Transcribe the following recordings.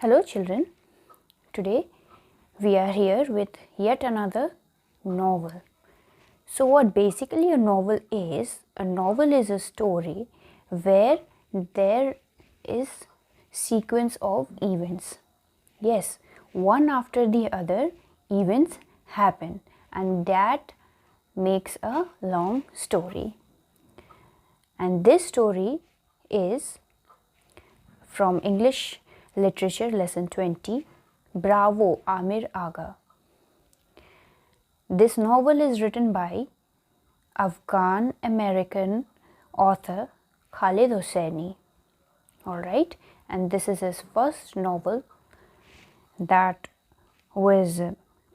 Hello children, today we are here with yet another novel. So what basically a novel is a story where there is sequence of events. Yes, one after the other events happen and that makes a long story. And this story is from English Literature Lesson 20, Bravo Amir Agha. This novel is written by Afghan American author Khalid Hosseini. Alright, and this is his first novel that was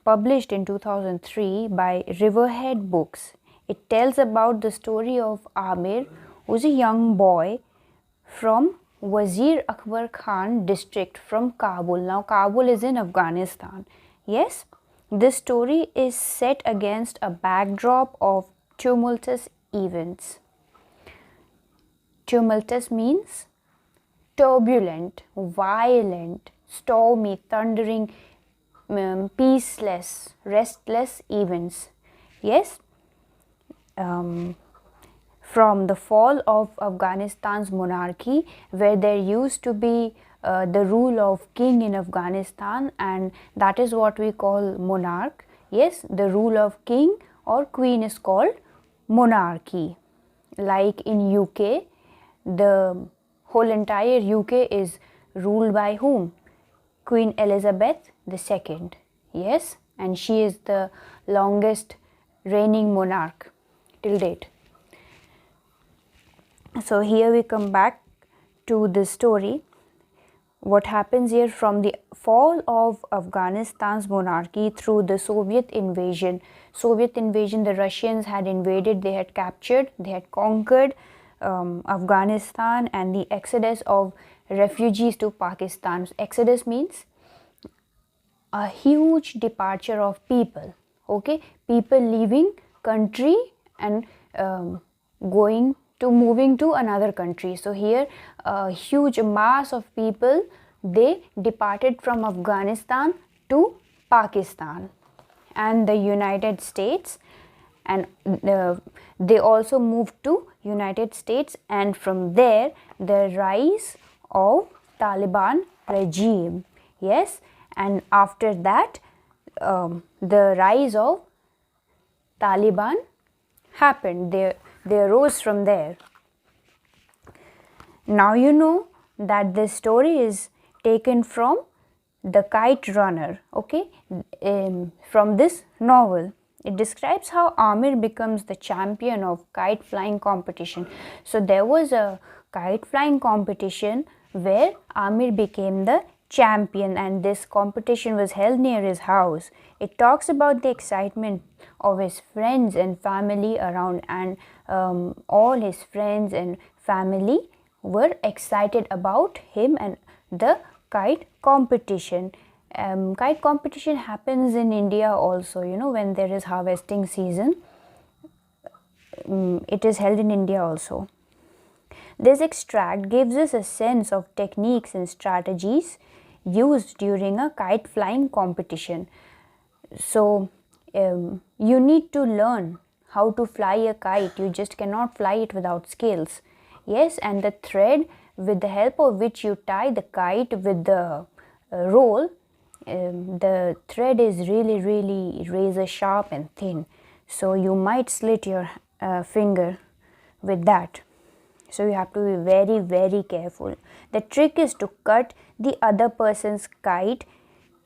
published in 2003 by Riverhead Books. It tells about the story of Amir, who's a young boy from Wazir Akbar Khan district from Kabul. Now Kabul is in Afghanistan. Yes, this story is set against a backdrop of tumultuous events. Tumultuous means turbulent, violent, stormy, thundering, peaceless, restless events. Yes, from the fall of Afghanistan's monarchy, where there used to be the rule of king in Afghanistan, and that is what we call monarch. Yes, the rule of king or queen is called monarchy. Like in UK, the whole entire UK is ruled by whom? Queen Elizabeth II. Yes, and she is the longest reigning monarch till date. So here we come back to the story. What happens here from the fall of Afghanistan's monarchy through the Soviet invasion. The Russians had invaded, they had captured, they had conquered Afghanistan, and the exodus of refugees to Pakistan. Exodus means a huge departure of people. Okay, people leaving country and moving to another country. So here a huge mass of people, they departed from Afghanistan to Pakistan and the United States, and they also moved to United States, and from there the rise of Taliban regime. Yes, and after that the rise of Taliban happened. They arose from there. Now you know that this story is taken from The Kite Runner. Okay, from this novel. It describes how Amir becomes the champion of kite flying competition. So there was a kite flying competition where Amir became the champion, and this competition was held near his house. It talks about the excitement of his friends and family around, and all his friends and family were excited about him and the kite competition. Kite competition happens in India also, you know, when there is harvesting season. It is held in India also. This extract gives us a sense of techniques and strategies used during a kite flying competition. So you need to learn how to fly a kite. You just cannot fly it without scales. Yes, and the thread with the help of which you tie the kite with the roll, the thread is really razor sharp and thin, so you might slit your finger with that. So you have to be very careful. The trick is to cut the other person's kite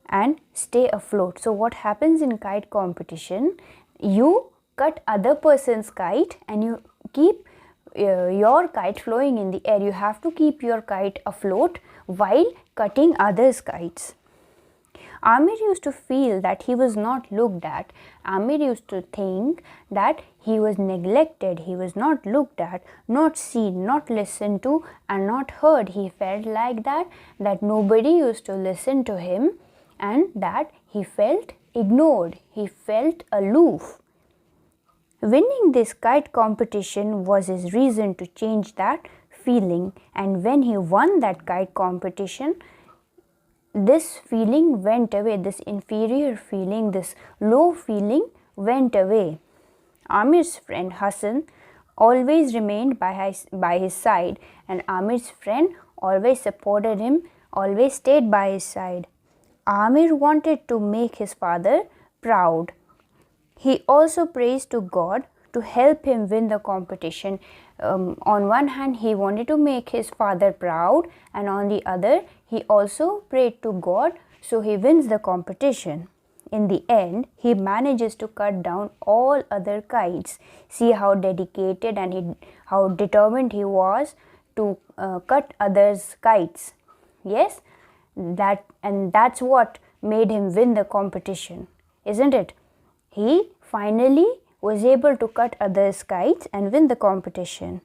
and stay afloat. So what happens in kite competition, you cut other person's kite and you keep your kite flowing in the air. You have to keep your kite afloat while cutting others' kites. Amir used to feel that he was not looked at. Amir used to think that he was neglected, he was not looked at, not seen, not listened to, and not heard. He felt like that nobody used to listen to him, and that he felt ignored, he felt aloof. Winning this kite competition was his reason to change that feeling, and when he won that kite competition, this feeling went away, this inferior feeling, this low feeling went away. Amir's friend Hassan always remained by his side, and Amir's friend always supported him, always stayed by his side. Amir wanted to make his father proud. He also prays to God to help him win the competition. On one hand, he wanted to make his father proud, and on the other, he also prayed to God so he wins the competition. In the end, he manages to cut down all other kites. See how dedicated and how determined he was to cut others' kites. Yes, that's what made him win the competition, isn't it? He finally was able to cut others' kites and win the competition.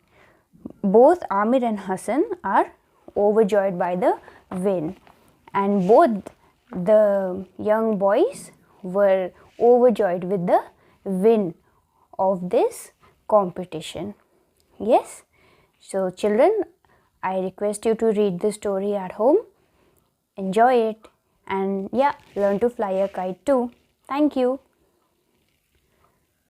Both Amir and Hassan are overjoyed by the win, and both the young boys were overjoyed with the win of this competition. Yes, so children, I request you to read the story at home, enjoy it, and yeah, learn to fly a kite too. Thank you.